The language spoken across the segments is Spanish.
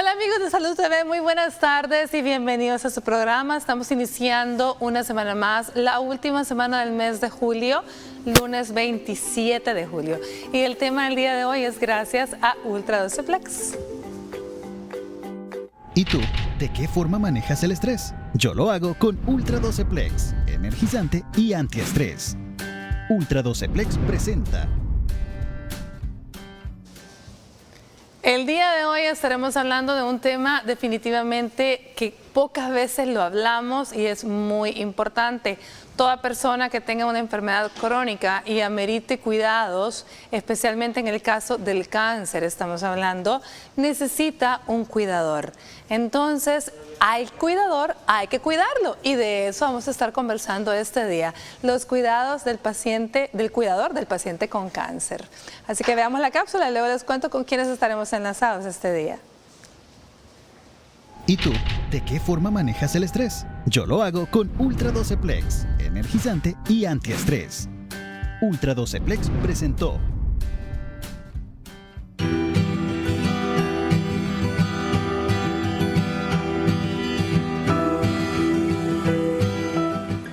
Hola amigos de Salud TV, muy buenas tardes y bienvenidos a su programa. Estamos iniciando una semana más, la última semana del mes de julio, lunes 27 de julio. Y el tema del día de hoy es gracias a Ultra 12 Plex. ¿Y tú, de qué forma manejas el estrés? Yo lo hago con Ultra 12 Plex, energizante y antiestrés. Ultra 12 Plex presenta. El día de hoy estaremos hablando de un tema definitivamente que pocas veces lo hablamos y es muy importante. Toda persona que tenga una enfermedad crónica y amerite cuidados, especialmente en el caso del cáncer, estamos hablando, necesita un cuidador. Entonces, hay cuidador, hay que cuidarlo y de eso vamos a estar conversando este día. Los cuidados del paciente, del cuidador del paciente con cáncer. Así que veamos la cápsula y luego les cuento con quiénes estaremos enlazados este día. ¿Y tú, de qué forma manejas el estrés? Yo lo hago con Ultra 12 Plex, energizante y antiestrés. Ultra 12 Plex presentó.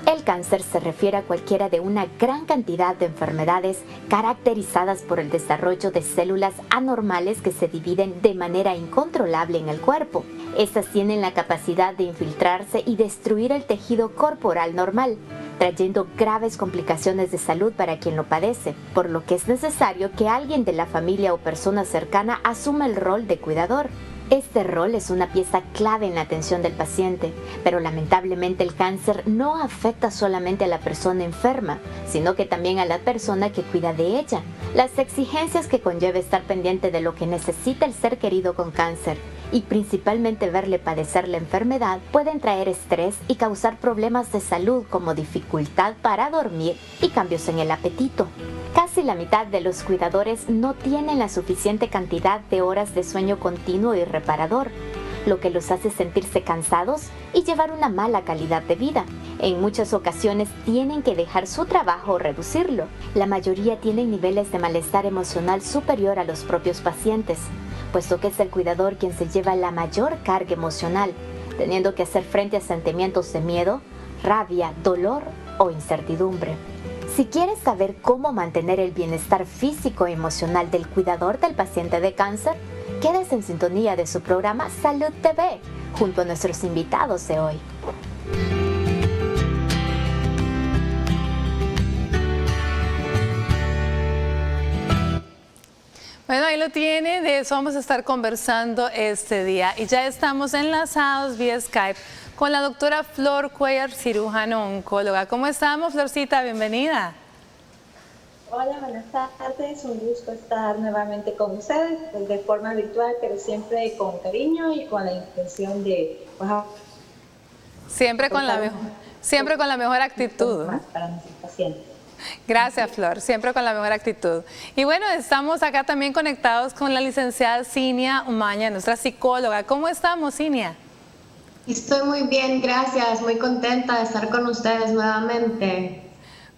El cáncer se refiere a cualquiera de una gran cantidad de enfermedades caracterizadas por el desarrollo de células anormales que se dividen de manera incontrolable en el cuerpo. Estas tienen la capacidad de infiltrarse y destruir el tejido corporal normal, trayendo graves complicaciones de salud para quien lo padece, por lo que es necesario que alguien de la familia o persona cercana asuma el rol de cuidador. Este rol es una pieza clave en la atención del paciente, pero lamentablemente el cáncer no afecta solamente a la persona enferma, sino que también a la persona que cuida de ella. Las exigencias que conlleva estar pendiente de lo que necesita el ser querido con cáncer y principalmente verle padecer la enfermedad pueden traer estrés y causar problemas de salud como dificultad para dormir y cambios en el apetito. Casi la mitad de los cuidadores no tienen la suficiente cantidad de horas de sueño continuo y reparador, lo que los hace sentirse cansados y llevar una mala calidad de vida. En muchas ocasiones tienen que dejar su trabajo o reducirlo. La mayoría tienen niveles de malestar emocional superior a los propios pacientes, puesto que es el cuidador quien se lleva la mayor carga emocional, teniendo que hacer frente a sentimientos de miedo, rabia, dolor o incertidumbre. Si quieres saber cómo mantener el bienestar físico y emocional del cuidador del paciente de cáncer, quédate en sintonía de su programa Salud TV, junto a nuestros invitados de hoy. Bueno, ahí lo tiene, de eso vamos a estar conversando este día. Y ya estamos enlazados vía Skype con la doctora Flor Cuellar, cirujano oncóloga. ¿Cómo estamos, Florcita? Bienvenida. Hola, buenas tardes. Un gusto estar nuevamente con ustedes, pues de forma virtual, pero siempre con cariño y con la intención de... Siempre con la mejor actitud. Para nuestros pacientes. Gracias, Flor, siempre con la mejor actitud. Y bueno, estamos acá también conectados con la licenciada Cinia Umaña, nuestra psicóloga. ¿Cómo estamos, Cinia? Estoy muy bien, gracias, muy contenta de estar con ustedes nuevamente.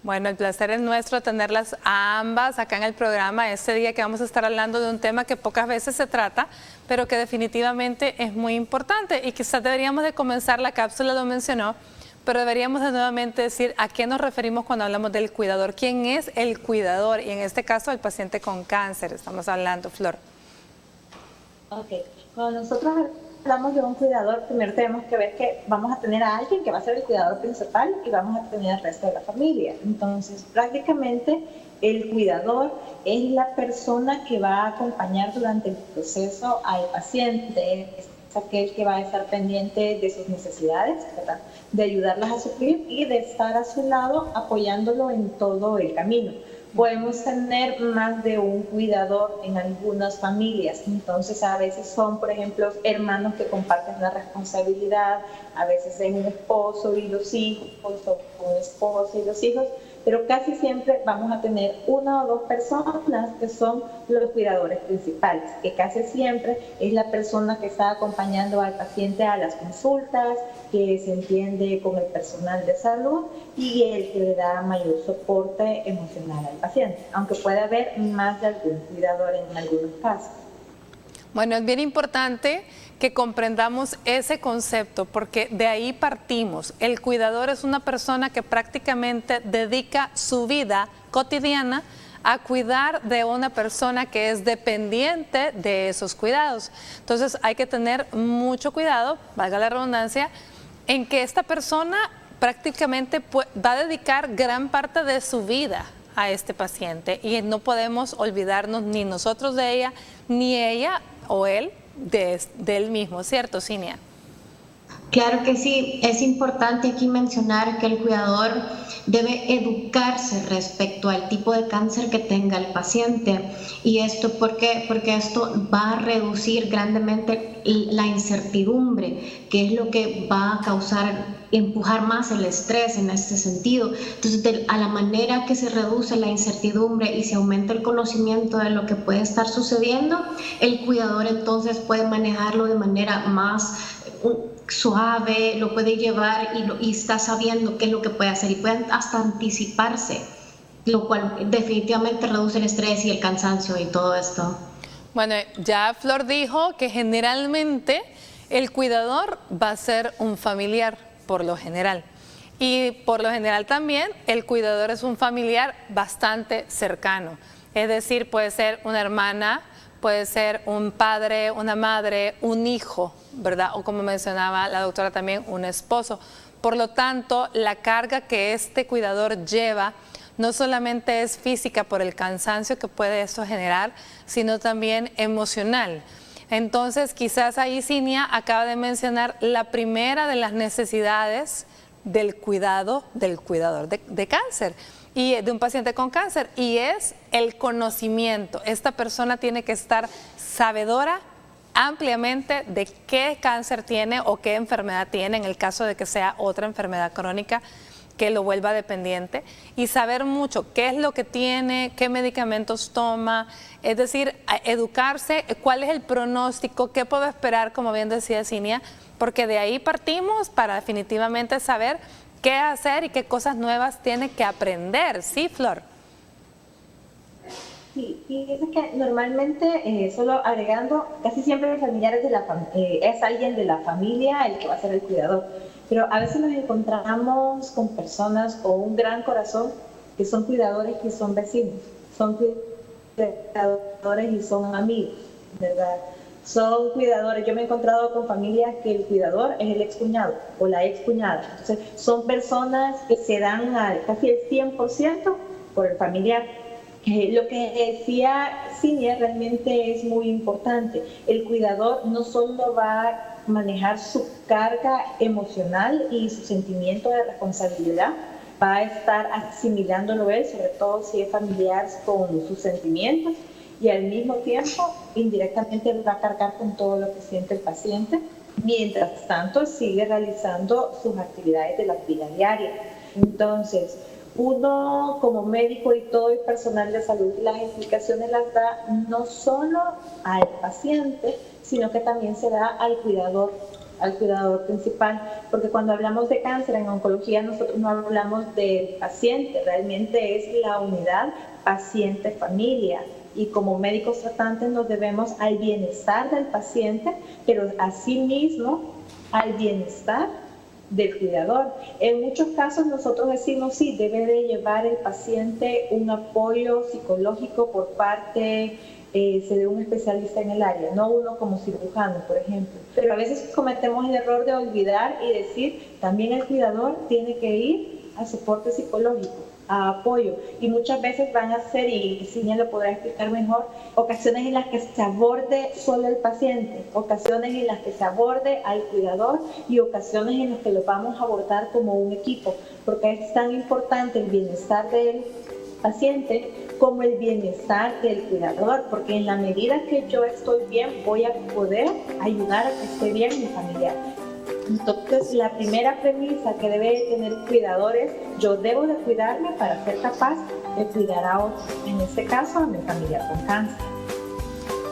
Bueno, el placer es nuestro tenerlas a ambas acá en el programa este día que vamos a estar hablando de un tema que pocas veces se trata, pero que definitivamente es muy importante y quizás deberíamos de comenzar, la cápsula lo mencionó, pero deberíamos de nuevamente decir a qué nos referimos cuando hablamos del cuidador. ¿Quién es el cuidador? Y en este caso el paciente con cáncer, estamos hablando, Flor. Ok, cuando nosotros hablamos de un cuidador, primero tenemos que ver que vamos a tener a alguien que va a ser el cuidador principal y vamos a tener al resto de la familia. Entonces, prácticamente el cuidador es la persona que va a acompañar durante el proceso al paciente, es aquel que va a estar pendiente de sus necesidades, ¿verdad?, de ayudarlas a suplir y de estar a su lado apoyándolo en todo el camino. Podemos tener más de un cuidador en algunas familias, entonces a veces son, por ejemplo, hermanos que comparten la responsabilidad, a veces es un esposo y los hijos, o un esposo y los hijos, pero casi siempre vamos a tener una o dos personas que son los cuidadores principales, que casi siempre es la persona que está acompañando al paciente a las consultas, que se entiende con el personal de salud y el que le da mayor soporte emocional al paciente, aunque puede haber más de algún cuidador en algunos casos. Bueno, es bien importante que comprendamos ese concepto porque de ahí partimos. El cuidador es una persona que prácticamente dedica su vida cotidiana a cuidar de una persona que es dependiente de esos cuidados. Entonces hay que tener mucho cuidado, valga la redundancia, en que esta persona prácticamente va a dedicar gran parte de su vida a este paciente y no podemos olvidarnos ni nosotros de ella, ni ella o él de él mismo, ¿cierto, Cinia? Claro que sí, es importante aquí mencionar que el cuidador debe educarse respecto al tipo de cáncer que tenga el paciente. ¿Y esto por qué? Porque esto va a reducir grandemente la incertidumbre, que es lo que va a empujar más el estrés en este sentido. Entonces, a la manera que se reduce la incertidumbre y se aumenta el conocimiento de lo que puede estar sucediendo, el cuidador entonces puede manejarlo de manera más suave, lo puede llevar y está sabiendo qué es lo que puede hacer y puede hasta anticiparse, lo cual definitivamente reduce el estrés y el cansancio y todo esto. Bueno, ya Flor dijo que generalmente el cuidador va a ser un familiar, por lo general. Y por lo general también el cuidador es un familiar bastante cercano. Es decir, puede ser una hermana, puede ser un padre, una madre, un hijo, ¿verdad? O como mencionaba la doctora también, un esposo. Por lo tanto, la carga que este cuidador lleva no solamente es física por el cansancio que puede esto generar, sino también emocional. Entonces, quizás ahí Cinia acaba de mencionar la primera de las necesidades del cuidado del cuidador de cáncer y de un paciente con cáncer, y es el conocimiento. Esta persona tiene que estar sabedora ampliamente de qué cáncer tiene o qué enfermedad tiene, en el caso de que sea otra enfermedad crónica que lo vuelva dependiente, y saber mucho qué es lo que tiene, qué medicamentos toma, es decir, educarse, cuál es el pronóstico, qué puedo esperar, como bien decía Cinia, porque de ahí partimos para definitivamente saber qué hacer y qué cosas nuevas tiene que aprender, ¿sí, Flor? Sí, y es que normalmente, solo agregando, casi siempre los familiares es alguien de la familia el que va a ser el cuidador, pero a veces nos encontramos con personas con un gran corazón que son cuidadores, que son vecinos, son cuidadores y son amigos, ¿verdad? Son cuidadores. Yo me he encontrado con familias que el cuidador es el excuñado o la excuñada. Entonces, son personas que se dan casi el 100% por el familiar. Lo que decía Cinia realmente es muy importante. El cuidador no solo va a manejar su carga emocional y su sentimiento de responsabilidad, va a estar asimilándolo él, sobre todo si es familiar, con sus sentimientos, y al mismo tiempo indirectamente va a cargar con todo lo que siente el paciente, mientras tanto sigue realizando sus actividades de la vida diaria. Entonces, uno como médico y todo el personal de salud las explicaciones las da no solo al paciente, sino que también se da al cuidador principal, porque cuando hablamos de cáncer en oncología nosotros no hablamos del paciente, realmente es la unidad paciente-familia, y como médicos tratantes nos debemos al bienestar del paciente, pero asimismo al bienestar del cuidador. En muchos casos nosotros decimos sí, debe de llevar el paciente un apoyo psicológico por parte de un especialista en el área, no uno como cirujano, por ejemplo. Pero a veces cometemos el error de olvidar y decir, también el cuidador tiene que ir al soporte psicológico, a apoyo, y muchas veces van a ser, y Cinia lo podrá explicar mejor, ocasiones en las que se aborde solo el paciente, ocasiones en las que se aborde al cuidador y ocasiones en las que lo vamos a abordar como un equipo, porque es tan importante el bienestar del paciente como el bienestar del cuidador, porque en la medida que yo estoy bien voy a poder ayudar a que esté bien mi familiar. Entonces, la primera premisa que debe tener el cuidador es: yo debo de cuidarme para ser capaz de cuidar a otros, en este caso a mi familiar con cáncer.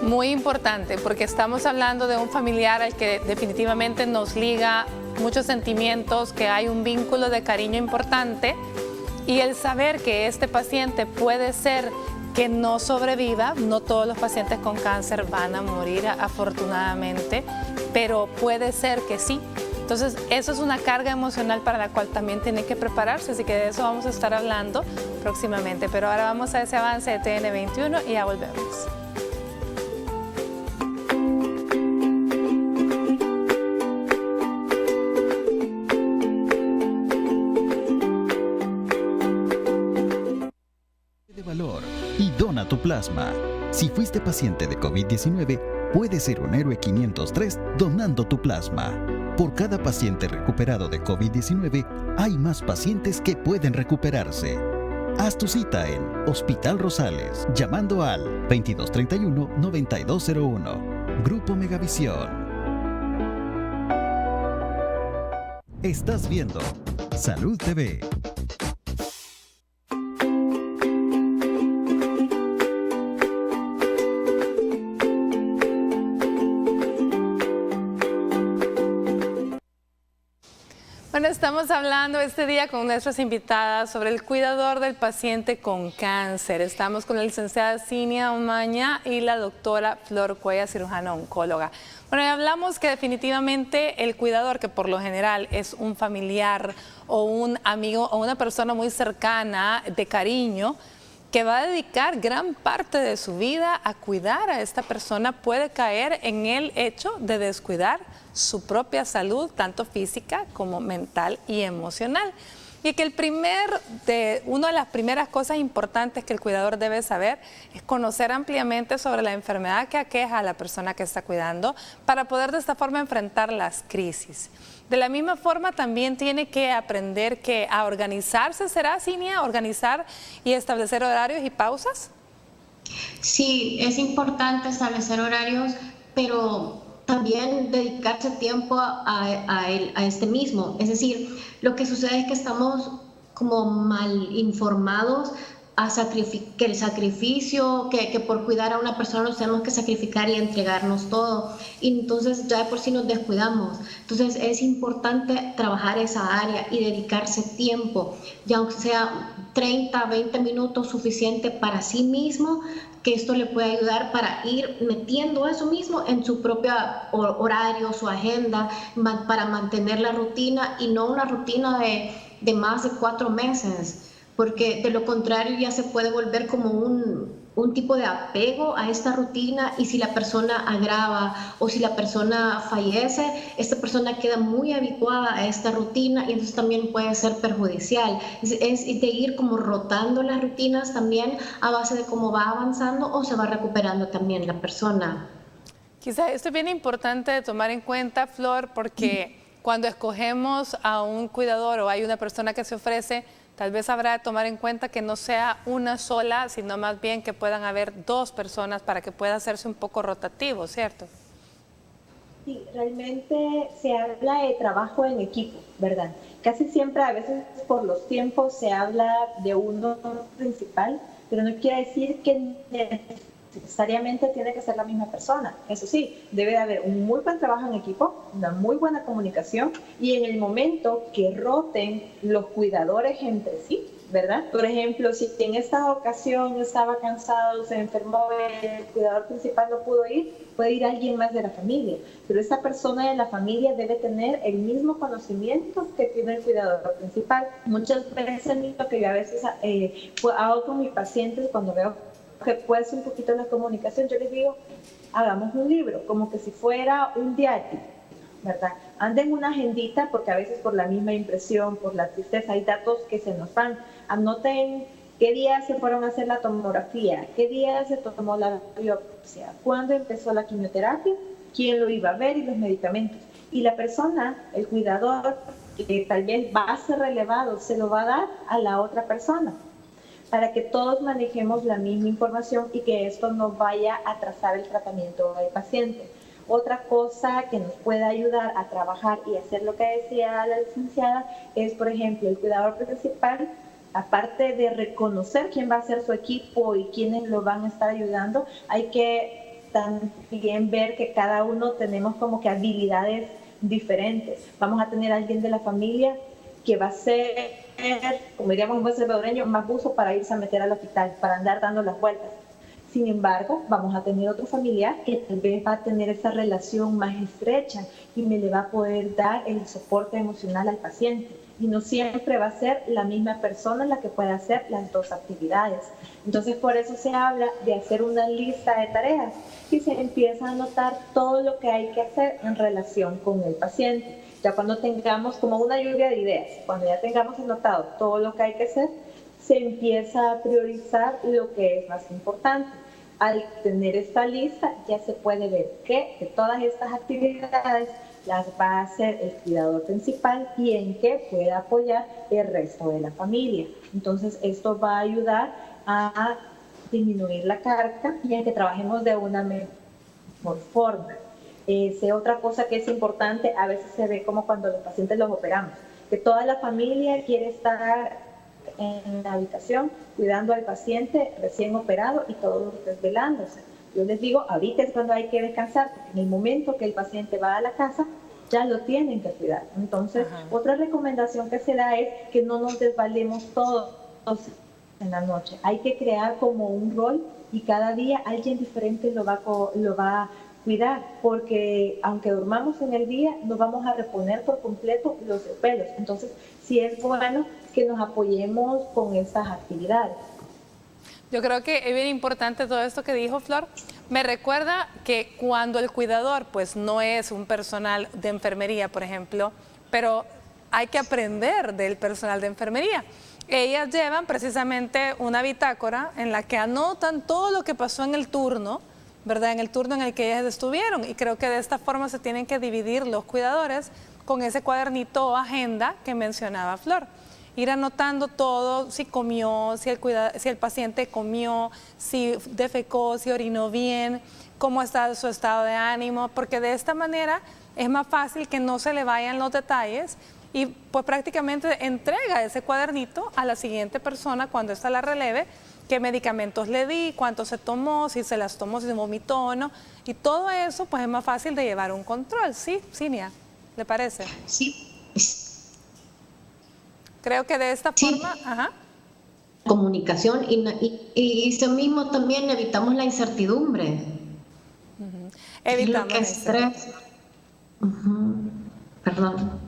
Muy importante, porque estamos hablando de un familiar al que definitivamente nos liga muchos sentimientos, que hay un vínculo de cariño importante, y el saber que este paciente puede ser que no sobreviva. No todos los pacientes con cáncer van a morir afortunadamente, pero puede ser que sí. Entonces, eso es una carga emocional para la cual también tiene que prepararse, así que de eso vamos a estar hablando próximamente. Pero ahora vamos a ese avance de TN21 y ya volvemos. De valor y dona tu plasma. Si fuiste paciente de COVID-19, puedes ser un héroe 503 donando tu plasma. Por cada paciente recuperado de COVID-19, hay más pacientes que pueden recuperarse. Haz tu cita en Hospital Rosales, llamando al 2231-9201. Grupo Megavisión. Estás viendo Salud TV. Bueno, estamos hablando este día con nuestras invitadas sobre el cuidador del paciente con cáncer. Estamos con la licenciada Cinia Umaña y la doctora Flor Cuellar, cirujana oncóloga. Bueno, ya hablamos que definitivamente el cuidador, que por lo general es un familiar o un amigo o una persona muy cercana de cariño, que va a dedicar gran parte de su vida a cuidar a esta persona, puede caer en el hecho de descuidar su propia salud, tanto física como mental y emocional. Y que una de las primeras cosas importantes que el cuidador debe saber es conocer ampliamente sobre la enfermedad que aqueja a la persona que está cuidando para poder de esta forma enfrentar las crisis. De la misma forma también tiene que aprender a organizarse, ¿será, Cinia? Organizar y establecer horarios y pausas. Sí, es importante establecer horarios, pero también dedicarse tiempo a este mismo. Es decir, lo que sucede es que estamos como mal informados que el sacrificio, que por cuidar a una persona nos tenemos que sacrificar y entregarnos todo. Y entonces ya de por sí nos descuidamos. Entonces es importante trabajar esa área y dedicarse tiempo, ya aunque sea 30, 20 minutos suficiente para sí mismo, que esto le puede ayudar para ir metiendo eso mismo en su propio horario, su agenda, para mantener la rutina y no una rutina de más de 4 meses. Porque de lo contrario ya se puede volver como un tipo de apego a esta rutina, y si la persona agrava o si la persona fallece, esta persona queda muy habituada a esta rutina y entonces también puede ser perjudicial. Es de ir como rotando las rutinas también a base de cómo va avanzando o se va recuperando también la persona. Quizá esto es bien importante de tomar en cuenta, Flor, porque cuando escogemos a un cuidador o hay una persona que se ofrece, tal vez habrá de tomar en cuenta que no sea una sola, sino más bien que puedan haber 2 personas para que pueda hacerse un poco rotativo, ¿cierto? Sí, realmente se habla de trabajo en equipo, ¿verdad? Casi siempre, a veces por los tiempos, se habla de uno principal, pero no quiere decir que necesariamente tiene que ser la misma persona. Eso sí, debe de haber un muy buen trabajo en equipo, una muy buena comunicación, y en el momento que roten los cuidadores entre sí, ¿verdad? Por ejemplo, si en esta ocasión estaba cansado, se enfermó, el cuidador principal no pudo ir, puede ir alguien más de la familia, pero esta persona de la familia debe tener el mismo conocimiento que tiene el cuidador principal. Muchas veces lo que yo a veces hago con mis pacientes cuando veo que puede ser un poquito la comunicación, yo les digo, hagamos un libro, como que si fuera un diario, ¿verdad? Anden una agendita, porque a veces por la misma impresión, por la tristeza, hay datos que se nos van. Anoten qué día se fueron a hacer la tomografía, qué día se tomó la biopsia, cuándo empezó la quimioterapia, quién lo iba a ver y los medicamentos. Y la persona, el cuidador, que tal vez va a ser relevado, se lo va a dar a la otra persona, para que todos manejemos la misma información y que esto no vaya a atrasar el tratamiento del paciente. Otra cosa que nos puede ayudar a trabajar y hacer lo que decía la licenciada es, por ejemplo, el cuidador principal, aparte de reconocer quién va a ser su equipo y quiénes lo van a estar ayudando, hay que también ver que cada uno tenemos como que habilidades diferentes. Vamos a tener a alguien de la familia que va a ser, como diríamos en buen salvadoreño, más buzo para irse a meter al hospital, para andar dando las vueltas. Sin embargo, vamos a tener otro familiar que tal vez va a tener esa relación más estrecha y me le va a poder dar el soporte emocional al paciente. Y no siempre va a ser la misma persona la que pueda hacer las dos actividades. Entonces, por eso se habla de hacer una lista de tareas y se empieza a anotar todo lo que hay que hacer en relación con el paciente. Ya cuando tengamos como una lluvia de ideas, cuando ya tengamos anotado todo lo que hay que hacer, se empieza a priorizar lo que es más importante. Al tener esta lista ya se puede ver que de todas estas actividades las va a hacer el cuidador principal y en qué puede apoyar el resto de la familia. Entonces esto va a ayudar a disminuir la carga y a que trabajemos de una mejor forma. Otra cosa que es importante, a veces se ve como cuando los pacientes los operamos, que toda la familia quiere estar en la habitación cuidando al paciente recién operado y todos desvelándose. Yo les digo, ahorita es cuando hay que descansar, porque en el momento que el paciente va a la casa, ya lo tienen que cuidar. Entonces, otra recomendación que se da es que no nos desvalemos todos en la noche. Hay que crear como un rol y cada día alguien diferente lo va a cuidar, porque aunque durmamos en el día, no vamos a reponer por completo los desvelos. Entonces, sí es bueno que nos apoyemos con esas actividades. Yo creo que es bien importante todo esto que dijo Flor. Me recuerda que cuando el cuidador pues no es un personal de enfermería, por ejemplo, pero hay que aprender del personal de enfermería. Ellas llevan precisamente una bitácora en la que anotan todo lo que pasó en el turno, ¿verdad? En el turno en el que ellas estuvieron. Y creo que de esta forma se tienen que dividir los cuidadores con ese cuadernito o agenda que mencionaba Flor. Ir anotando todo, si comió, si el paciente comió, si defecó, si orinó bien, cómo está su estado de ánimo, porque de esta manera es más fácil que no se le vayan los detalles y pues prácticamente entrega ese cuadernito a la siguiente persona cuando ésta la releve, qué medicamentos le di, cuánto se tomó, si se las tomó, si se vomitó o no, y todo eso pues es más fácil de llevar un control, ¿sí, Cinia? ¿Le parece? Sí. Creo que de esta forma, comunicación y eso mismo también evitamos la incertidumbre. Evitamos lo que estrés. Perdón.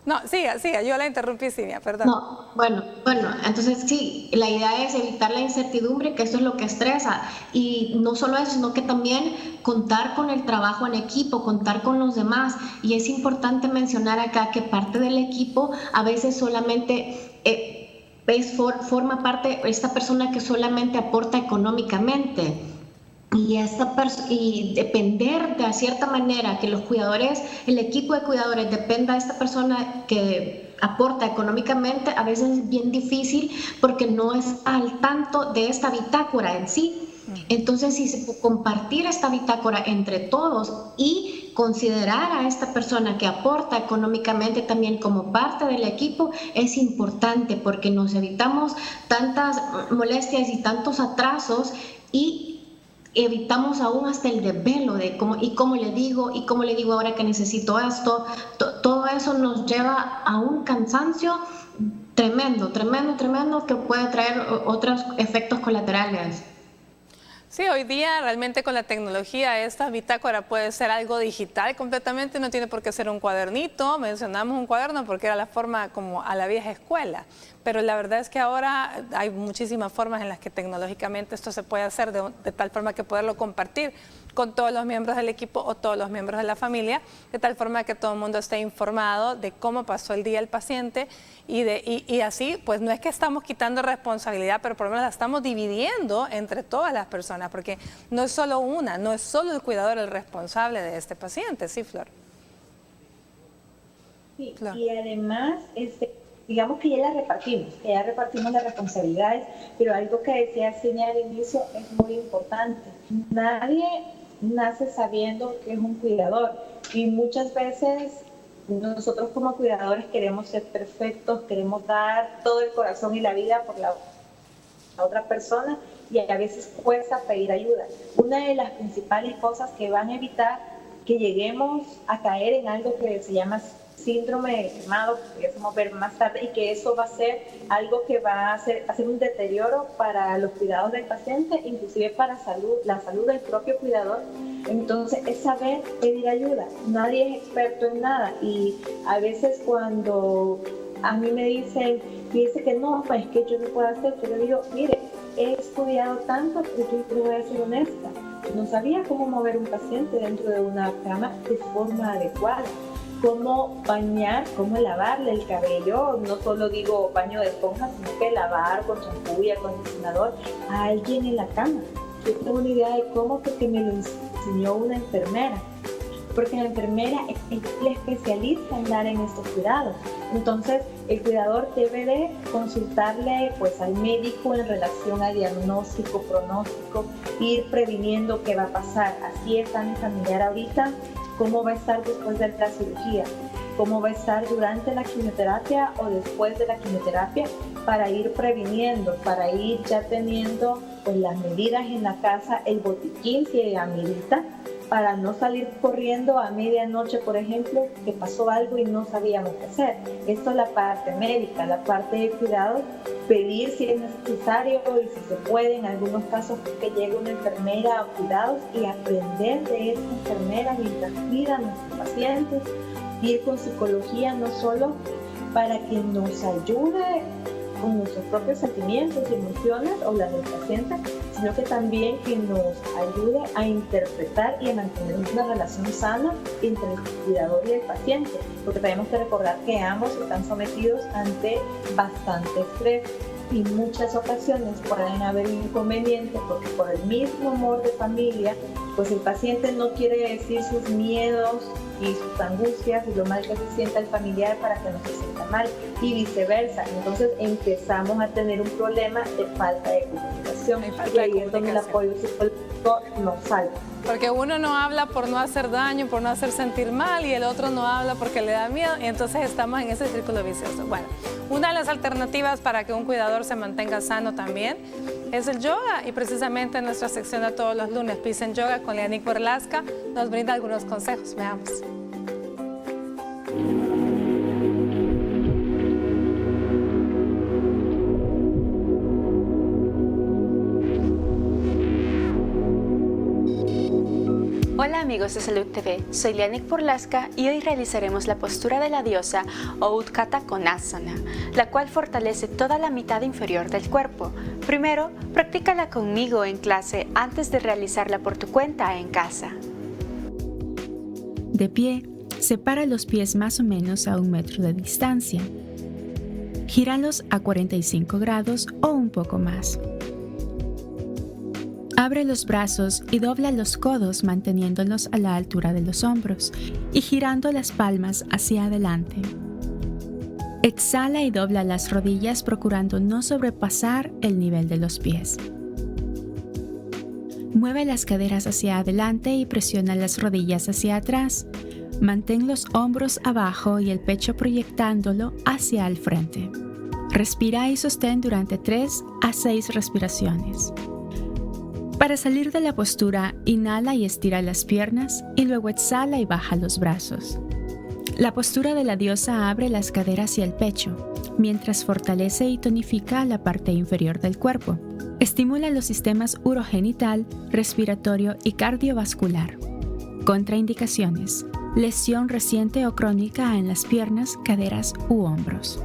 No, siga, yo la interrumpí, Cinia, perdón. No, bueno, entonces sí, la idea es evitar la incertidumbre, que eso es lo que estresa, y no solo eso, sino que también contar con el trabajo en equipo, contar con los demás, y es importante mencionar acá que parte del equipo a veces solamente forma parte esta persona que solamente aporta económicamente. Y depender de cierta manera que los cuidadores, el equipo de cuidadores dependa de esta persona que aporta económicamente, a veces es bien difícil porque no está al tanto de esta bitácora en sí. Entonces, si se puede compartir esta bitácora entre todos y considerar a esta persona que aporta económicamente también como parte del equipo, es importante porque nos evitamos tantas molestias y tantos atrasos y evitamos aún hasta el desvelo de cómo le digo ahora que necesito esto. Todo eso nos lleva a un cansancio tremendo que puede traer otros efectos colaterales. Sí, hoy día realmente con la tecnología esta bitácora puede ser algo digital completamente, no tiene por qué ser un cuadernito. Mencionamos un cuaderno porque era la forma como a la vieja escuela, pero la verdad es que ahora hay muchísimas formas en las que tecnológicamente esto se puede hacer de tal forma que poderlo compartir con todos los miembros del equipo o todos los miembros de la familia, de tal forma que todo el mundo esté informado de cómo pasó el día el paciente y así, pues no es que estamos quitando responsabilidad, pero por lo menos la estamos dividiendo entre todas las personas, porque no es solo no es solo el cuidador el responsable de este paciente, ¿sí, Flor? Sí, Flor. Y además, digamos que ya repartimos las responsabilidades, pero algo que decía Cinia al inicio es muy importante. Nadie nace sabiendo que es un cuidador y muchas veces nosotros como cuidadores queremos ser perfectos, queremos dar todo el corazón y la vida por la otra persona y a veces cuesta pedir ayuda. Una de las principales cosas que van a evitar que lleguemos a caer en algo que se llama síndrome quemado, que vamos a ver más tarde, y que eso va a ser algo que va a hacer un deterioro para los cuidados del paciente, inclusive para la salud del propio cuidador. Entonces es saber pedir ayuda. Nadie es experto en nada, y a veces cuando a mí me dicen, fíjese que no, pues es que yo no puedo hacer, yo le digo, mire, he estudiado tanto, pero yo voy a ser honesta, no sabía cómo mover un paciente dentro de una cama de forma adecuada, cómo bañar, cómo lavarle el cabello, no solo digo baño de esponja, sino que lavar con champú y acondicionador a alguien en la cama. Yo tengo una idea de cómo, porque me lo enseñó una enfermera, porque la enfermera es la especialista en dar en estos cuidados. Entonces, el cuidador debe de consultarle pues al médico en relación a diagnóstico, pronóstico, ir previniendo qué va a pasar. Así está mi familiar ahorita, cómo va a estar después de la cirugía, cómo va a estar durante la quimioterapia o después de la quimioterapia, para ir previniendo, para ir ya teniendo pues las medidas en la casa, el botiquín si amerita, para no salir corriendo a medianoche, por ejemplo, que pasó algo y no sabíamos qué hacer. Esto es la parte médica, la parte de cuidado, pedir si es necesario y si se puede, en algunos casos que llegue una enfermera a cuidados, y aprender de esta enfermera mientras cuida a nuestros pacientes, ir con psicología no solo para que nos ayude con nuestros propios sentimientos y emociones o las del paciente, sino que también que nos ayude a interpretar y a mantener una relación sana entre el cuidador y el paciente, porque tenemos que recordar que ambos están sometidos ante bastante estrés, y muchas ocasiones pueden haber inconvenientes porque por el mismo amor de familia, pues el paciente no quiere decir sus miedos y sus angustias y lo mal que se sienta el familiar para que no se sienta mal, y viceversa. Entonces empezamos a tener un problema de falta de comunicación, y ahí es donde el apoyo psicológico nos falta. Porque uno no habla por no hacer daño, por no hacer sentir mal, y el otro no habla porque le da miedo, y entonces estamos en ese círculo vicioso. Bueno, una de las alternativas para que un cuidador se mantenga sano también es el yoga, y precisamente en nuestra sección de todos los lunes, Peace and Yoga, con Lianik Borlaska, nos brinda algunos consejos. Veamos. Hola amigos de Salud TV, soy Lianik Borlaska y hoy realizaremos la postura de la diosa o Utkata Konasana, la cual fortalece toda la mitad inferior del cuerpo. Primero, practícala conmigo en clase antes de realizarla por tu cuenta en casa. De pie, separa los pies más o menos a 1 metro de distancia. Gíralos a 45 grados o un poco más. Abre los brazos y dobla los codos manteniéndolos a la altura de los hombros y girando las palmas hacia adelante. Exhala y dobla las rodillas procurando no sobrepasar el nivel de los pies. Mueve las caderas hacia adelante y presiona las rodillas hacia atrás. Mantén los hombros abajo y el pecho proyectándolo hacia el frente. Respira y sostén durante 3 a 6 respiraciones. Para salir de la postura, inhala y estira las piernas y luego exhala y baja los brazos. La postura de la diosa abre las caderas y el pecho, mientras fortalece y tonifica la parte inferior del cuerpo. Estimula los sistemas urogenital, respiratorio y cardiovascular. Contraindicaciones: lesión reciente o crónica en las piernas, caderas u hombros.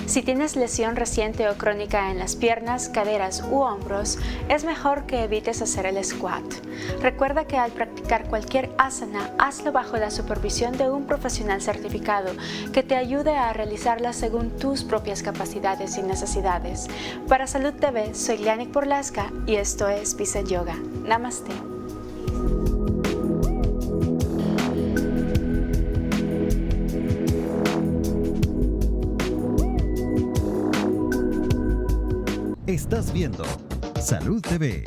Si tienes lesión reciente o crónica en las piernas, caderas u hombros, es mejor que evites hacer el squat. Recuerda que al practicar cualquier asana, hazlo bajo la supervisión de un profesional certificado que te ayude a realizarla según tus propias capacidades y necesidades. Para Salud TV, soy Lianik Borlaska y esto es Peace and Yoga. Namaste. Estás viendo Salud TV.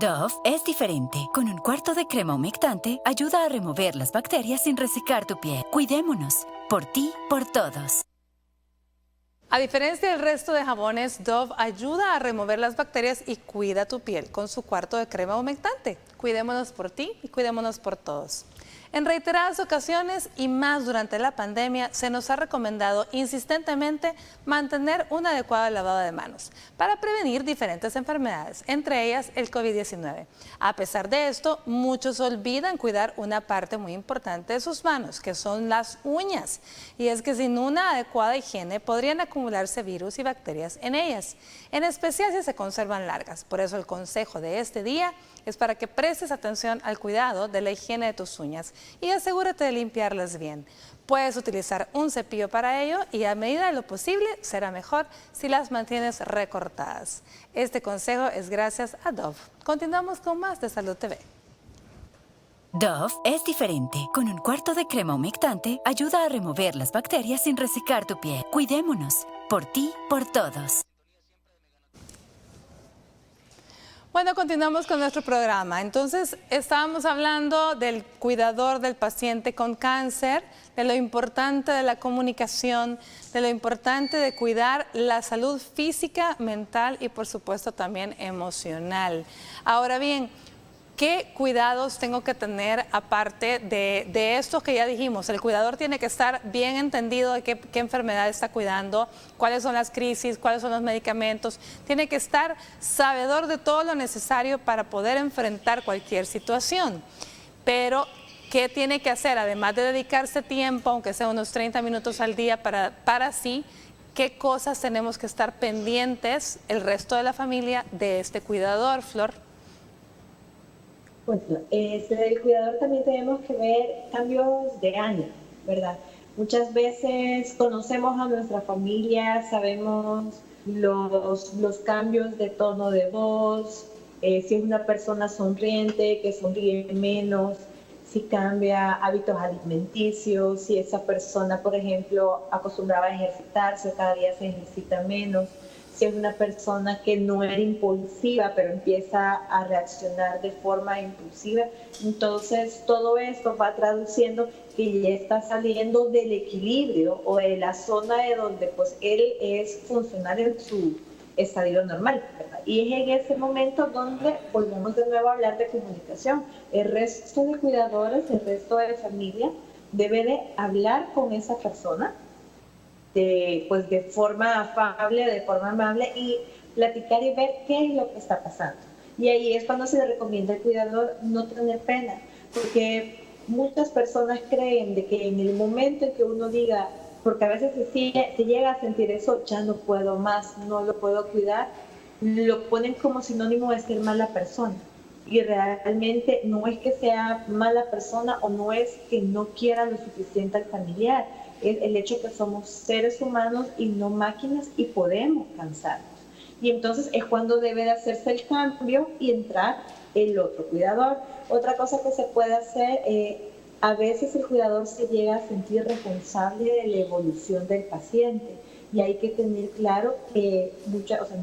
Dove es diferente. Con un cuarto de crema humectante, ayuda a remover las bacterias sin resecar tu piel. Cuidémonos. Por ti, por todos. A diferencia del resto de jabones, Dove ayuda a remover las bacterias y cuida tu piel con su cuarto de crema humectante. Cuidémonos por ti y cuidémonos por todos. En reiteradas ocasiones y más durante la pandemia se nos ha recomendado insistentemente mantener un adecuado lavado de manos para prevenir diferentes enfermedades, entre ellas el COVID-19. A pesar de esto, muchos olvidan cuidar una parte muy importante de sus manos, que son las uñas. Y es que sin una adecuada higiene podrían acumularse virus y bacterias en ellas, en especial si se conservan largas. Por eso el consejo de este día es para que prestes atención al cuidado de la higiene de tus uñas y asegúrate de limpiarlas bien. Puedes utilizar un cepillo para ello y a medida de lo posible será mejor si las mantienes recortadas. Este consejo es gracias a Dove. Continuamos con más de Salud TV. Dove es diferente. Con un cuarto de crema humectante, ayuda a remover las bacterias sin resecar tu piel. Cuidémonos. Por ti, por todos. Bueno, continuamos con nuestro programa. Entonces, estábamos hablando del cuidador del paciente con cáncer, de lo importante de la comunicación, de lo importante de cuidar la salud física, mental y, por supuesto, también emocional. Ahora bien, ¿qué cuidados tengo que tener aparte de estos que ya dijimos? El cuidador tiene que estar bien entendido de qué enfermedad está cuidando, cuáles son las crisis, cuáles son los medicamentos. Tiene que estar sabedor de todo lo necesario para poder enfrentar cualquier situación. Pero, ¿qué tiene que hacer? Además de dedicarse tiempo, aunque sea unos 30 minutos al día para sí, ¿qué cosas tenemos que estar pendientes el resto de la familia de este cuidador, Flor? Pues el cuidador también tenemos que ver cambios de ánimo, ¿verdad? Muchas veces conocemos a nuestra familia, sabemos los cambios de tono de voz, si es una persona sonriente, que sonríe menos, si cambia hábitos alimenticios, si esa persona, por ejemplo, acostumbraba a ejercitarse o cada día se ejercita menos, si es una persona que no era impulsiva, pero empieza a reaccionar de forma impulsiva. Entonces, todo esto va traduciendo que ya está saliendo del equilibrio o de la zona de donde pues él es funcional en su estadio normal, ¿verdad? Y es en ese momento donde volvemos de nuevo a hablar de comunicación. El resto de cuidadores, el resto de familia debe de hablar con esa persona de forma afable, de forma amable y platicar y ver qué es lo que está pasando. Y ahí es cuando se le recomienda al cuidador no tener pena, porque muchas personas creen de que en el momento en que uno diga, porque a veces se llega a sentir eso, ya no puedo más, no lo puedo cuidar, lo ponen como sinónimo de ser mala persona. Y realmente no es que sea mala persona o no es que no quiera lo suficiente al familiar, es el hecho que somos seres humanos y no máquinas y podemos cansarnos. Y entonces es cuando debe de hacerse el cambio y entrar el otro cuidador. Otra cosa que se puede hacer, a veces el cuidador se llega a sentir responsable de la evolución del paciente. Y hay que tener claro que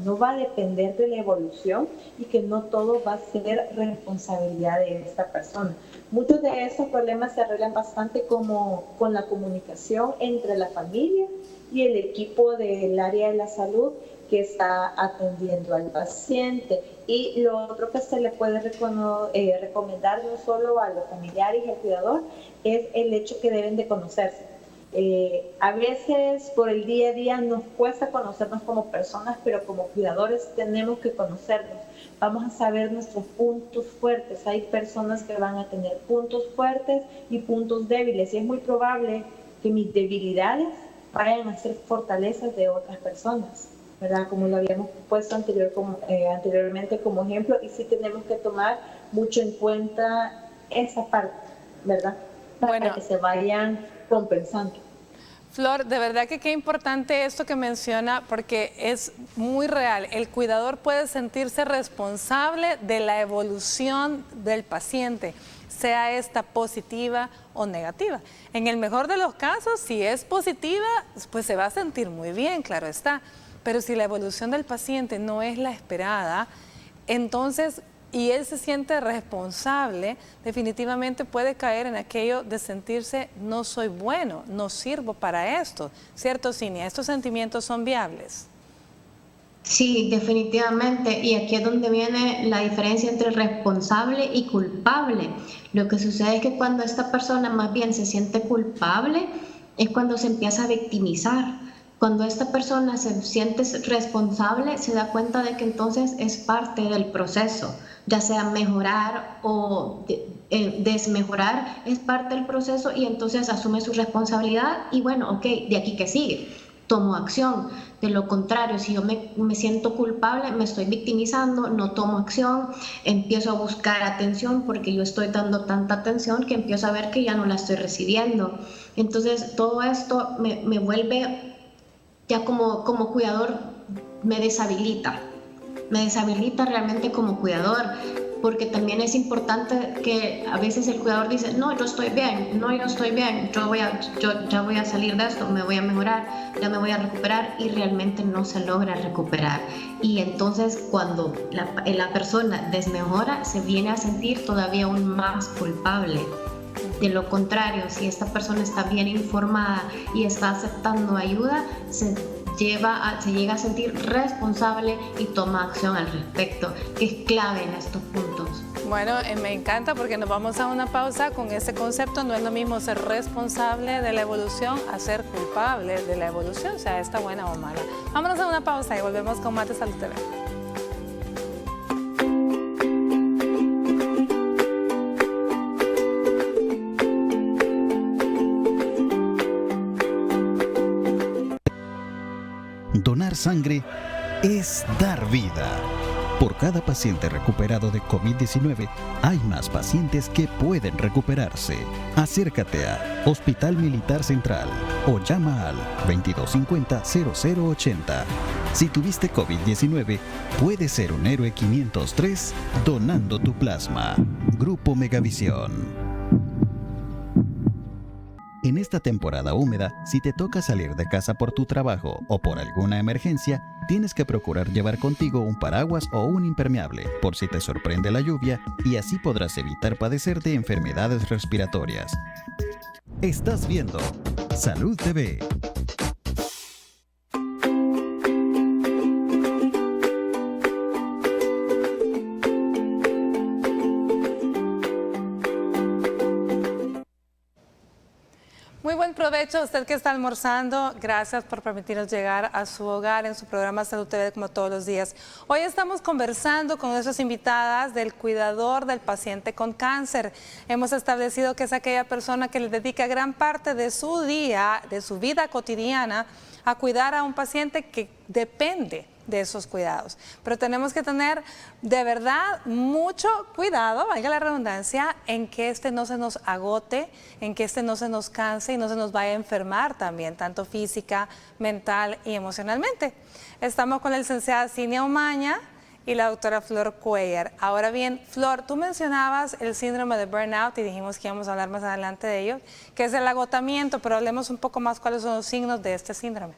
no va a depender de la evolución y que no todo va a ser responsabilidad de esta persona. Muchos de esos problemas se arreglan bastante como con la comunicación entre la familia y el equipo del área de la salud que está atendiendo al paciente. Y lo otro que se le puede recomendar no solo a los familiares y al cuidador es el hecho que deben de conocerse. A veces por el día a día nos cuesta conocernos como personas, pero como cuidadores tenemos que conocernos. Vamos a saber nuestros puntos fuertes. Hay personas que van a tener puntos fuertes y puntos débiles y es muy probable que mis debilidades vayan a ser fortalezas de otras personas, ¿verdad? Como lo habíamos puesto anteriormente como ejemplo, y sí tenemos que tomar mucho en cuenta esa parte, ¿verdad? Para que se vayan compensando. Flor, de verdad que qué importante esto que menciona, porque es muy real. El cuidador puede sentirse responsable de la evolución del paciente, sea esta positiva o negativa. En el mejor de los casos, si es positiva, pues se va a sentir muy bien, claro está. Pero si la evolución del paciente no es la esperada, entonces y él se siente responsable, definitivamente puede caer en aquello de sentirse no soy bueno, no sirvo para esto. ¿Cierto, Cinia? ¿Estos sentimientos son viables? Sí, definitivamente. Y aquí es donde viene la diferencia entre responsable y culpable. Lo que sucede es que cuando esta persona más bien se siente culpable es cuando se empieza a victimizar. Cuando esta persona se siente responsable, se da cuenta de que entonces es parte del proceso, ya sea mejorar o desmejorar, es parte del proceso y entonces asume su responsabilidad y bueno, ok, de aquí que sigue. Tomo acción. De lo contrario, si yo me siento culpable, me estoy victimizando, no tomo acción, empiezo a buscar atención porque yo estoy dando tanta atención que empiezo a ver que ya no la estoy recibiendo. Entonces, todo esto me vuelve, ya como cuidador, me deshabilita realmente como cuidador. Porque también es importante que a veces el cuidador dice, no, yo estoy bien, yo ya voy a salir de esto, me voy a mejorar, ya me voy a recuperar y realmente no se logra recuperar. Y entonces cuando la persona desmejora, se viene a sentir todavía aún más culpable. De lo contrario, si esta persona está bien informada y está aceptando ayuda, se llega a sentir responsable y toma acción al respecto, que es clave en estos puntos. Bueno, me encanta porque nos vamos a una pausa con ese concepto. No es lo mismo ser responsable de la evolución a ser culpable de la evolución, sea esta buena o mala. Vámonos a una pausa y volvemos con más de Salud TV. Donar sangre es dar vida. Por cada paciente recuperado de COVID-19, hay más pacientes que pueden recuperarse. Acércate a Hospital Militar Central o llama al 2250-0080. Si tuviste COVID-19, puedes ser un héroe 503 donando tu plasma. Grupo Megavisión. En esta temporada húmeda, si te toca salir de casa por tu trabajo o por alguna emergencia, tienes que procurar llevar contigo un paraguas o un impermeable por si te sorprende la lluvia y así podrás evitar padecer de enfermedades respiratorias. Estás viendo Salud TV. Muy buen provecho a usted que está almorzando. Gracias por permitirnos llegar a su hogar en su programa Salud TV como todos los días. Hoy estamos conversando con nuestras invitadas del cuidador del paciente con cáncer. Hemos establecido que es aquella persona que le dedica gran parte de su día, de su vida cotidiana, a cuidar a un paciente que depende de esos cuidados. Pero tenemos que tener de verdad mucho cuidado, valga la redundancia, en que este no se nos agote, en que este no se nos canse y no se nos vaya a enfermar también, tanto física, mental y emocionalmente. Estamos con la licenciada Cinia Omaña y la doctora Flor Cuellar. Ahora bien, Flor, tú mencionabas el síndrome de burnout y dijimos que íbamos a hablar más adelante de ello, que es el agotamiento, pero hablemos un poco más cuáles son los signos de este síndrome.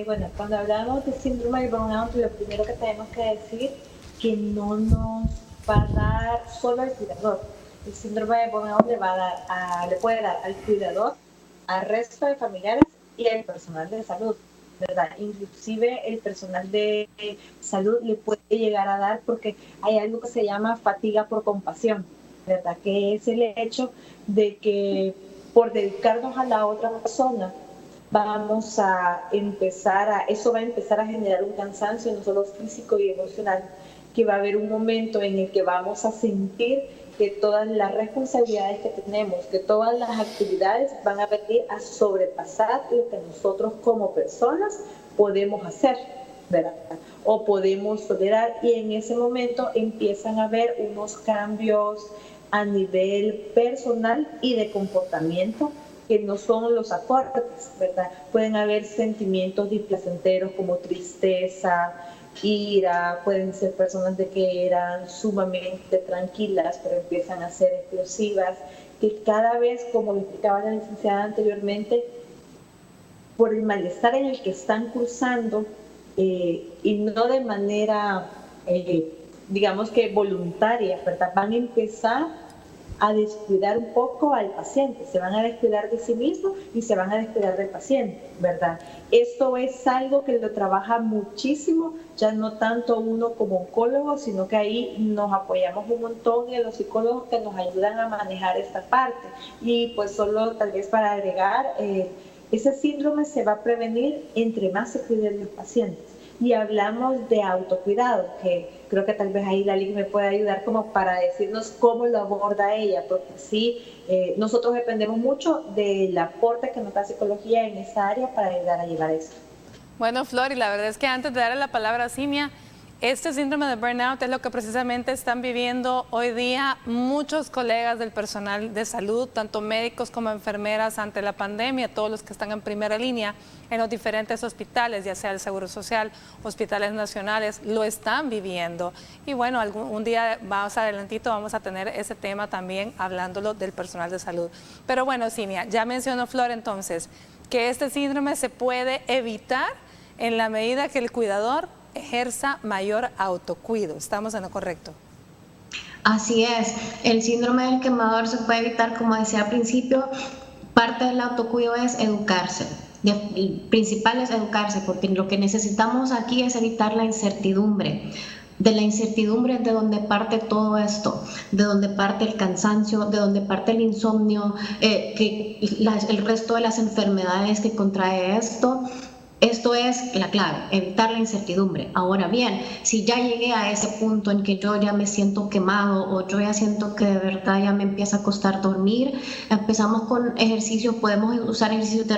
Bueno, cuando hablamos de síndrome de burnout, lo primero que tenemos que decir que no nos va a dar solo al cuidador. El síndrome de burnout le puede dar al cuidador, al resto de familiares y al personal de salud, ¿verdad? Inclusive el personal de salud le puede llegar a dar porque hay algo que se llama fatiga por compasión, ¿verdad? Que es el hecho de que por dedicarnos a la otra persona, eso va a empezar a generar un cansancio no solo físico y emocional, que va a haber un momento en el que vamos a sentir que todas las responsabilidades que tenemos, que todas las actividades van a venir a sobrepasar lo que nosotros como personas podemos hacer, ¿verdad? O podemos tolerar, y en ese momento empiezan a haber unos cambios a nivel personal y de comportamiento que no son los acordes, ¿verdad? Pueden haber sentimientos displacenteros como tristeza, ira, pueden ser personas de que eran sumamente tranquilas, pero empiezan a ser explosivas, que cada vez, como lo explicaba la licenciada anteriormente, por el malestar en el que están cursando, y no de manera, digamos que voluntaria, ¿verdad? Van a empezar a descuidar un poco al paciente, se van a descuidar de sí mismos y se van a descuidar del paciente, ¿verdad? Esto es algo que lo trabaja muchísimo, ya no tanto uno como oncólogo, sino que ahí nos apoyamos un montón en los psicólogos que nos ayudan a manejar esta parte. Y pues solo tal vez para agregar, ese síndrome se va a prevenir entre más se cuiden los pacientes. Y hablamos de autocuidado, que creo que tal vez ahí la Lic me puede ayudar como para decirnos cómo lo aborda ella, porque sí, nosotros dependemos mucho del aporte que nos da psicología en esa área para ayudar a llevar eso. Bueno, Flor, y la verdad es que antes de darle la palabra a Simia, este síndrome de burnout es lo que precisamente están viviendo hoy día muchos colegas del personal de salud, tanto médicos como enfermeras ante la pandemia, todos los que están en primera línea en los diferentes hospitales, ya sea el Seguro Social, hospitales nacionales, lo están viviendo. Y bueno, un día más adelantito vamos a tener ese tema también hablándolo del personal de salud. Pero bueno, Simia, ya mencionó Flor entonces que este síndrome se puede evitar en la medida que el cuidador ejerza mayor autocuido. ¿Estamos en lo correcto? Así es. El síndrome del quemador se puede evitar, como decía al principio. Parte del autocuido es educarse. El principal es educarse, porque lo que necesitamos aquí es evitar la incertidumbre. De la incertidumbre es de donde parte todo esto, de donde parte el cansancio, de donde parte el insomnio, el resto de las enfermedades que contrae esto. Esto es la clave, evitar la incertidumbre. Ahora bien, si ya llegué a ese punto en que yo ya me siento quemado o yo ya siento que de verdad ya me empieza a costar dormir, empezamos con ejercicios, podemos usar ejercicios de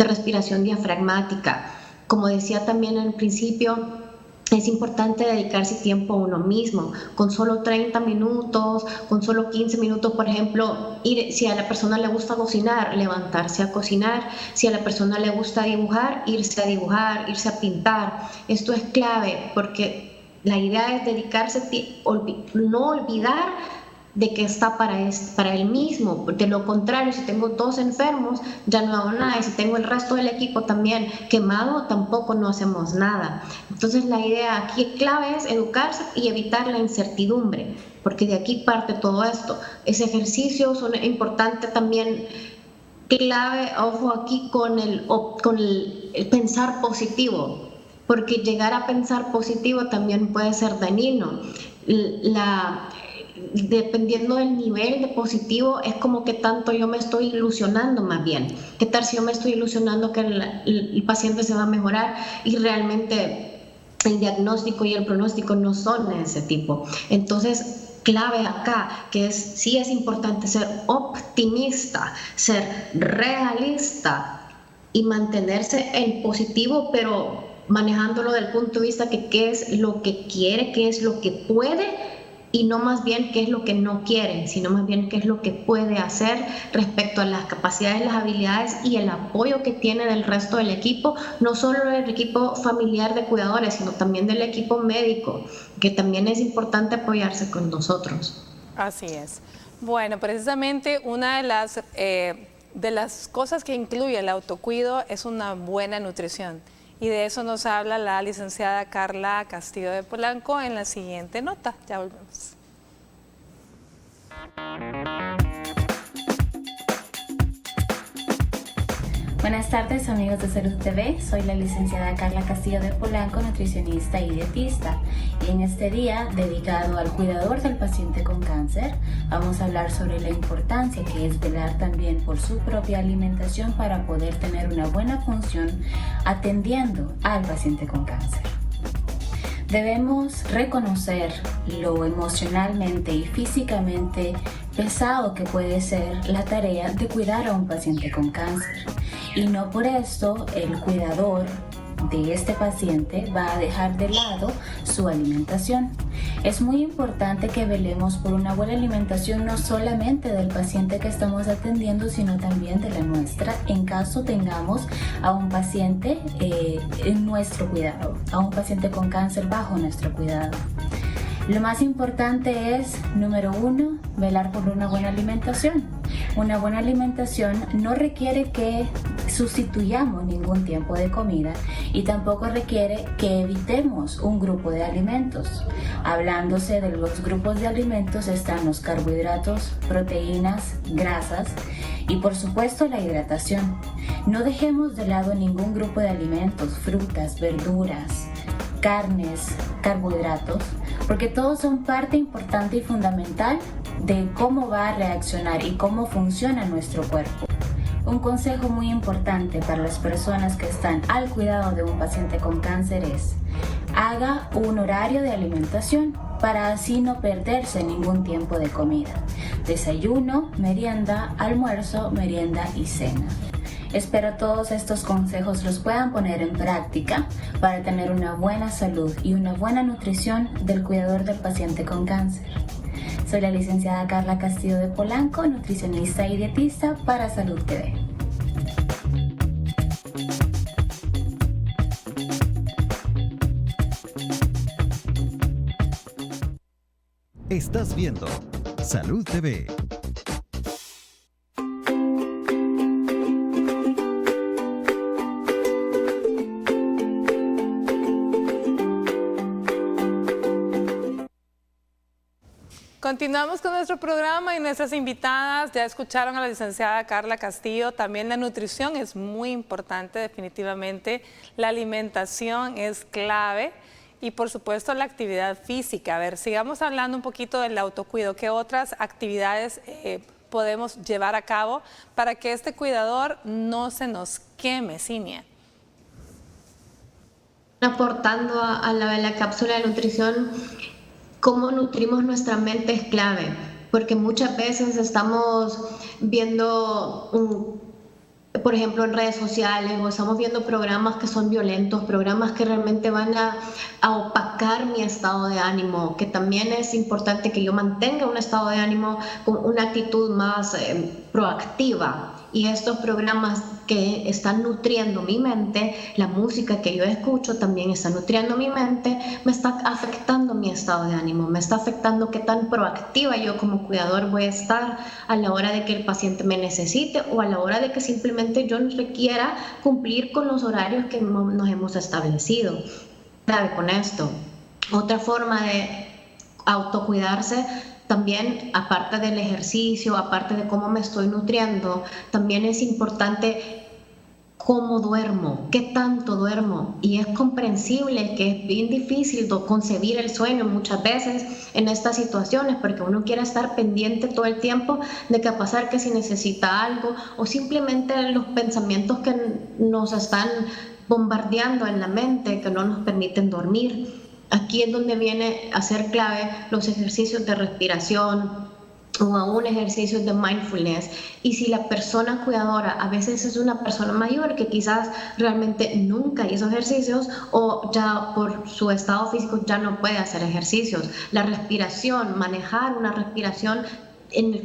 respiración diafragmática. Como decía también al principio, es importante dedicarse tiempo a uno mismo, con solo 30 minutos, con solo 15 minutos, por ejemplo, si a la persona le gusta cocinar, levantarse a cocinar, si a la persona le gusta dibujar, irse a pintar. Esto es clave porque la idea es dedicarse, no olvidar de que está para él mismo. De lo contrario, si tengo 2 enfermos, ya no hago nada, y si tengo el resto del equipo también quemado, tampoco no hacemos nada. Entonces la idea aquí clave es educarse y evitar la incertidumbre, porque de aquí parte todo esto. Ese ejercicio es importante también, clave, ojo aquí con el pensar positivo, porque llegar a pensar positivo también puede ser dañino. Dependiendo del nivel de positivo, es como que tanto yo me estoy ilusionando más bien. ¿Qué tal si yo me estoy ilusionando que el paciente se va a mejorar y realmente el diagnóstico y el pronóstico no son de ese tipo? Entonces, clave acá, que sí es importante ser optimista, ser realista y mantenerse en positivo, pero manejándolo del punto de vista que qué es lo que quiere, qué es lo que puede, y no más bien qué es lo que no quiere, sino más bien qué es lo que puede hacer respecto a las capacidades, las habilidades y el apoyo que tiene del resto del equipo, no solo del equipo familiar de cuidadores, sino también del equipo médico, que también es importante apoyarse con nosotros. Así es. Bueno, precisamente una de las cosas que incluye el autocuido es una buena nutrición. Y de eso nos habla la licenciada Carla Castillo de Polanco en la siguiente nota. Ya volvemos. Buenas tardes, amigos de Salud TV. Soy la licenciada Carla Castillo de Polanco, nutricionista y dietista. Y en este día, dedicado al cuidador del paciente con cáncer, vamos a hablar sobre la importancia que es velar también por su propia alimentación para poder tener una buena función atendiendo al paciente con cáncer. Debemos reconocer lo emocionalmente y físicamente pesado que puede ser la tarea de cuidar a un paciente con cáncer. Y no por esto el cuidador de este paciente va a dejar de lado su alimentación. Es muy importante que velemos por una buena alimentación no solamente del paciente que estamos atendiendo, sino también de la nuestra, en caso tengamos a un paciente en nuestro cuidado, a un paciente con cáncer bajo nuestro cuidado. Lo más importante es, número 1, velar por una buena alimentación. Una buena alimentación no requiere que sustituyamos ningún tiempo de comida y tampoco requiere que evitemos un grupo de alimentos. Hablándose de los grupos de alimentos están los carbohidratos, proteínas, grasas y por supuesto la hidratación. No dejemos de lado ningún grupo de alimentos, frutas, verduras, carnes, carbohidratos, porque todos son parte importante y fundamental de cómo va a reaccionar y cómo funciona nuestro cuerpo. Un consejo muy importante para las personas que están al cuidado de un paciente con cáncer es: haga un horario de alimentación para así no perderse ningún tiempo de comida. Desayuno, merienda, almuerzo, merienda y cena. Espero todos estos consejos los puedan poner en práctica para tener una buena salud y una buena nutrición del cuidador del paciente con cáncer. Soy la licenciada Carla Castillo de Polanco, nutricionista y dietista para Salud TV. Estás viendo Salud TV. Continuamos con nuestro programa y nuestras invitadas. Ya escucharon a la licenciada Carla Castillo. También la nutrición es muy importante, definitivamente. La alimentación es clave y, por supuesto, la actividad física. A ver, sigamos hablando un poquito del autocuidado. ¿Qué otras actividades podemos llevar a cabo para que este cuidador no se nos queme, Cinia? Aportando a la cápsula de nutrición, cómo nutrimos nuestra mente es clave, porque muchas veces estamos viendo, por ejemplo, en redes sociales, o estamos viendo programas que son violentos, programas que realmente van a opacar mi estado de ánimo, que también es importante que yo mantenga un estado de ánimo con una actitud más proactiva. Y estos programas que están nutriendo mi mente, la música que yo escucho también está nutriendo mi mente, me está afectando mi estado de ánimo, me está afectando qué tan proactiva yo como cuidador voy a estar a la hora de que el paciente me necesite o a la hora de que simplemente yo requiera cumplir con los horarios que nos hemos establecido. Clave con esto. Otra forma de autocuidarse también, aparte del ejercicio, aparte de cómo me estoy nutriendo, también es importante cómo duermo, qué tanto duermo. Y es comprensible que es bien difícil concebir el sueño muchas veces en estas situaciones, porque uno quiere estar pendiente todo el tiempo de qué va a pasar, que si necesita algo, o simplemente los pensamientos que nos están bombardeando en la mente, que no nos permiten dormir. Aquí es donde viene a ser clave los ejercicios de respiración o aún ejercicios de mindfulness. Y si la persona cuidadora a veces es una persona mayor que quizás realmente nunca hizo ejercicios o ya por su estado físico ya no puede hacer ejercicios, la respiración, manejar una respiración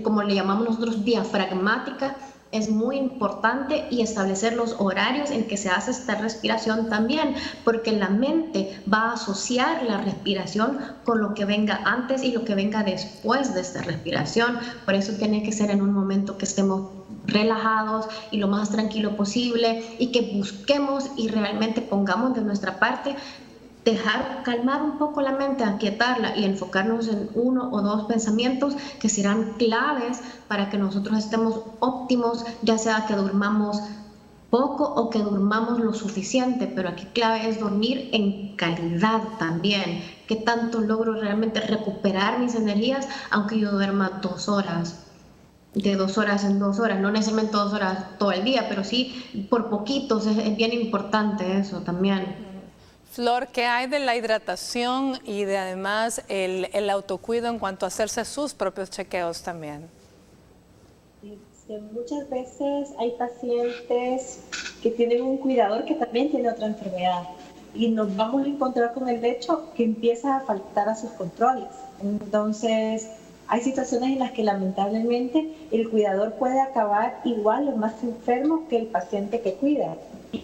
como le llamamos nosotros diafragmática, es muy importante, y establecer los horarios en que se hace esta respiración también, porque la mente va a asociar la respiración con lo que venga antes y lo que venga después de esta respiración. Por eso tiene que ser en un momento que estemos relajados y lo más tranquilo posible, y que busquemos y realmente pongamos de nuestra parte calmar un poco la mente, aquietarla y enfocarnos en uno o dos pensamientos que serán claves para que nosotros estemos óptimos, ya sea que durmamos poco o que durmamos lo suficiente, pero aquí clave es dormir en calidad también. ¿Qué tanto logro realmente recuperar mis energías aunque yo duerma 2 horas? De 2 horas en 2 horas, no necesariamente 2 horas todo el día, pero sí por poquitos, es bien importante eso también. Flor, ¿qué hay de la hidratación y de además el autocuido en cuanto a hacerse sus propios chequeos también? Muchas veces hay pacientes que tienen un cuidador que también tiene otra enfermedad y nos vamos a encontrar con el hecho que empieza a faltar a sus controles. Entonces, hay situaciones en las que lamentablemente el cuidador puede acabar igual o más enfermo que el paciente que cuida.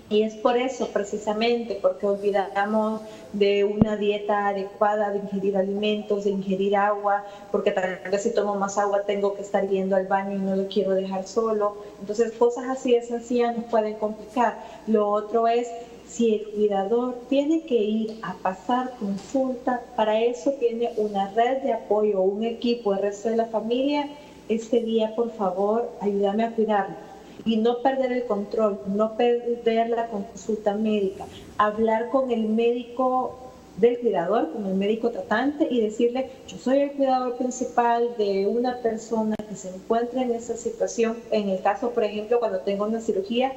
Y es por eso, precisamente, porque olvidamos de una dieta adecuada, de ingerir alimentos, de ingerir agua, porque tal vez si tomo más agua tengo que estar yendo al baño y no lo quiero dejar solo. Entonces, cosas así de sencillas nos pueden complicar. Lo otro es, si el cuidador tiene que ir a pasar consulta, para eso tiene una red de apoyo, un equipo, el resto de la familia, este día, por favor, ayúdame a cuidarlo. Y no perder el control, no perder la consulta médica, hablar con el médico del cuidador, con el médico tratante y decirle, yo soy el cuidador principal de una persona que se encuentra en esa situación. En el caso, por ejemplo, cuando tengo una cirugía,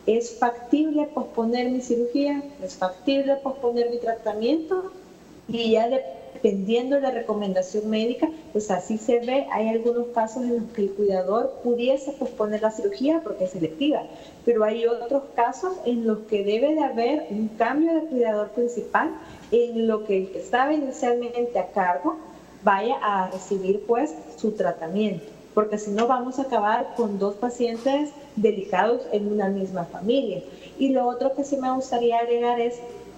¿es factible posponer mi cirugía? ¿Es factible posponer mi tratamiento? Y ya dependiendo de la recomendación médica, pues así se ve. Hay algunos casos en los que el cuidador pudiese posponer la cirugía porque es electiva, pero hay otros casos en los que debe de haber un cambio de cuidador principal, en lo que el que estaba inicialmente a cargo vaya a recibir pues su tratamiento, porque si no vamos a acabar con dos pacientes delicados en una misma familia. Y lo otro que sí me gustaría agregar es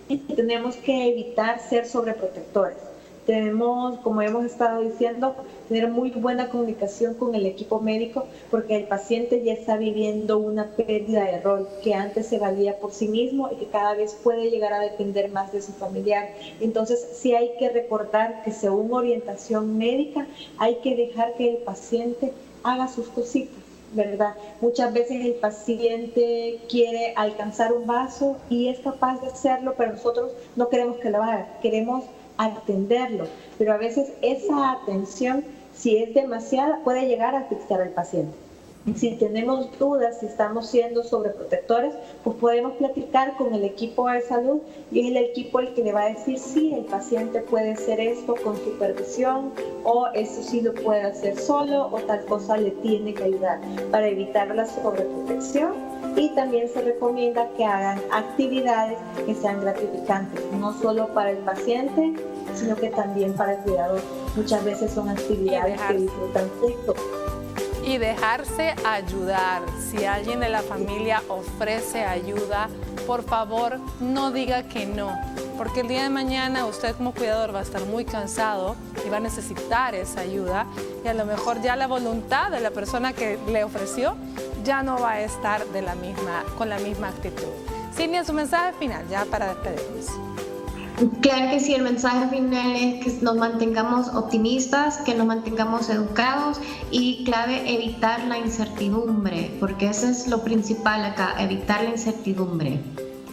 que tenemos que evitar ser sobreprotectores. Tenemos, como hemos estado diciendo, tener muy buena comunicación con el equipo médico, porque el paciente ya está viviendo una pérdida de rol, que antes se valía por sí mismo y que cada vez puede llegar a depender más de su familiar. Entonces sí hay que recordar que según orientación médica hay que dejar que el paciente haga sus cositas, ¿verdad? Muchas veces el paciente quiere alcanzar un vaso y es capaz de hacerlo, pero nosotros no queremos que lo haga, queremos atenderlo, pero a veces esa atención, si es demasiada, puede llegar a asfixiar al paciente. Si tenemos dudas, si estamos siendo sobreprotectores, pues podemos platicar con el equipo de salud y es el equipo el que le va a decir si el paciente puede hacer esto con supervisión o eso sí lo puede hacer solo o tal cosa le tiene que ayudar para evitar la sobreprotección. Y también se recomienda que hagan actividades que sean gratificantes, no solo para el paciente, sino que también para el cuidador. Muchas veces son actividades que disfrutan mucho. Y dejarse ayudar. Si alguien de la familia ofrece ayuda, por favor no diga que no, porque el día de mañana usted como cuidador va a estar muy cansado y va a necesitar esa ayuda y a lo mejor ya la voluntad de la persona que le ofreció ya no va a estar con la misma actitud. Silvia, su mensaje final ya para despedirnos. Claro que sí, el mensaje final es que nos mantengamos optimistas, que nos mantengamos educados y clave evitar la incertidumbre, porque eso es lo principal acá, evitar la incertidumbre.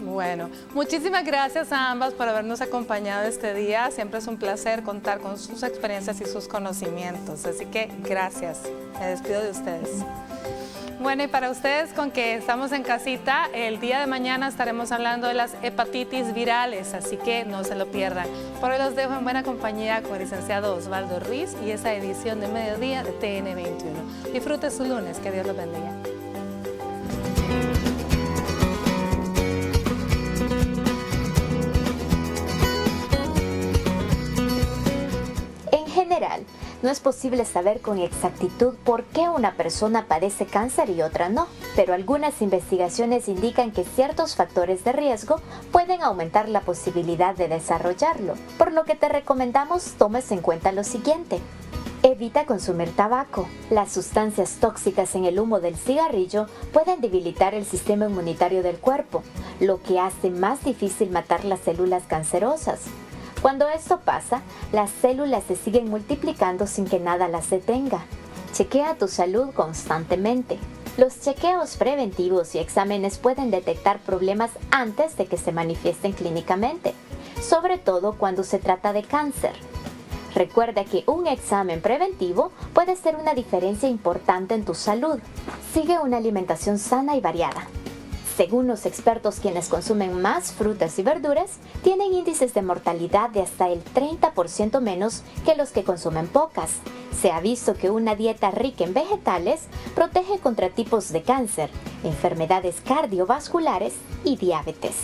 Bueno, muchísimas gracias a ambas por habernos acompañado este día. Siempre es un placer contar con sus experiencias y sus conocimientos, así que gracias. Me despido de ustedes. Bueno, y para ustedes con que estamos en casita, el día de mañana estaremos hablando de las hepatitis virales, así que no se lo pierdan. Por hoy los dejo en buena compañía con el licenciado Osvaldo Ruiz y esa edición de mediodía de TN21. Disfrute su lunes, que Dios los bendiga. En general, no es posible saber con exactitud por qué una persona padece cáncer y otra no, pero algunas investigaciones indican que ciertos factores de riesgo pueden aumentar la posibilidad de desarrollarlo, por lo que te recomendamos tomes en cuenta lo siguiente. Evita consumir tabaco. Las sustancias tóxicas en el humo del cigarrillo pueden debilitar el sistema inmunitario del cuerpo, lo que hace más difícil matar las células cancerosas. Cuando esto pasa, las células se siguen multiplicando sin que nada las detenga. Chequea tu salud constantemente. Los chequeos preventivos y exámenes pueden detectar problemas antes de que se manifiesten clínicamente, sobre todo cuando se trata de cáncer. Recuerda que un examen preventivo puede ser una diferencia importante en tu salud. Sigue una alimentación sana y variada. Según los expertos, quienes consumen más frutas y verduras tienen índices de mortalidad de hasta el 30% menos que los que consumen pocas. Se ha visto que una dieta rica en vegetales protege contra tipos de cáncer, enfermedades cardiovasculares y diabetes.